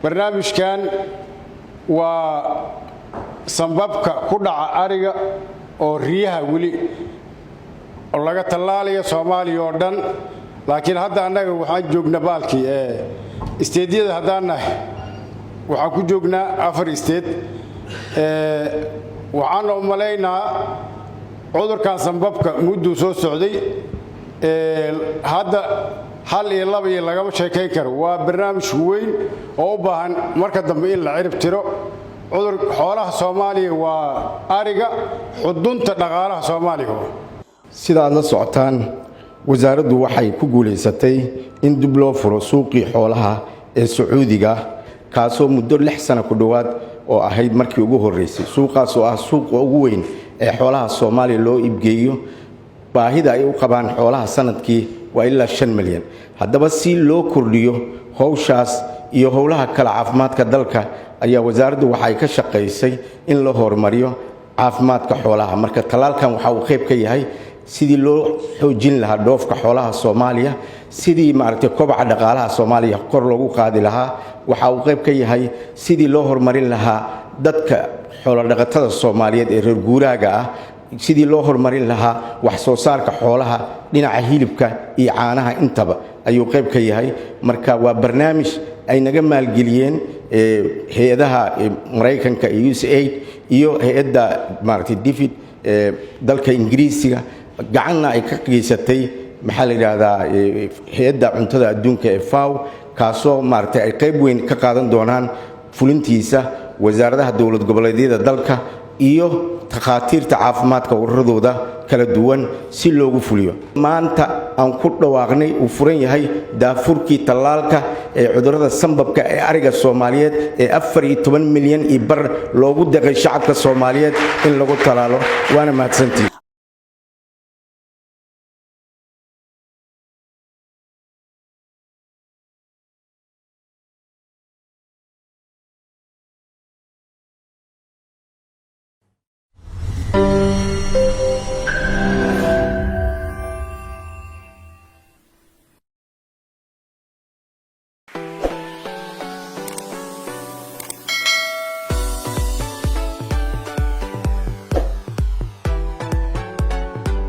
barnaamijkan waa sanbabka ku dhaca ariga oo riyaha weli oo laga tallaalayo Soomaaliya oo dhan laakiin hadda annaga waxaan joognaa baalkii isteediyada haddaanahay waxaan ku joognaa 4 isteed waxaan u maleynaa cudurkan sanbabka muddo soo socday hadda hal iyo laba iyo lagama sheekayn karo waa barnaamij weyn oo u baahan marka dambe in la cirib tiro cudur xoolaha Soomaaliya waa ariga xudunta dhaqaalaha Soomaaliya sida aad la socotaan wasaaraddu waxay ku guuleysatay in dib loo furo suuqii xoolaha ee Sacuudiga kaasoo muddo 6 sano ku dhawaad oo ahayd markii ugu horeysay suuqaas oo ah suuqa ugu weyn ee xoolaha Soomaaliya loo iibgeeyo baahida ay u qabaan xoolaha sanadkii waa ilaa 5 milyan haddaba si loo kordhiyo hawshaas iyo howlaha kala caafimaadka dalka ayaa wasaaraddu waxay ka shaqeysay in la horumariyo caafimaadka xoolaha marka talaalkan waxa uu qayb ka yahay sidii loo xoojin lahaa dhoofka xoolaha Soomaaliya sidii maaragtay kobaca dhaqaalaha Soomaaliya kor loogu qaadi lahaa waxa uu qayb ka yahay sidii loo horumarin lahaa dadka xoolo dhaqatada Soomaaliyeed ee reer guuraaga ah sidii loo horumarin lahaa wax soo saarka xoolaha dhinaca hilibka iyo caanaha intaba ayuu qayb ka yahay marka waa barnaamij ay naga maalgeliyeen hay'adaha Mareykanka iyo USAID iyo hay'adda maaragtay DFID dalka Ingiriisiga gacanna ay ka geysatay maxaa la yiraahdaa hay'adda cuntada adduunka ee FAO kaasoo maaragtay ay qayb weyn ka qaadan doonaan fulintiisa wasaaradaha dawlad goboleedyada dalka iyo takhaatiirta caafimaadka ururadooda kala duwan si loogu fuliyo maanta aan ku dhawaaqnay uu furan yahay daafurkii talaalka ee cudurrada sanbabka ee ariga Soomaaliyeed ee 14 milyan iyo bar loogu deeqay shacabka Soomaaliyeed in lagu talaalo waana mahadsantii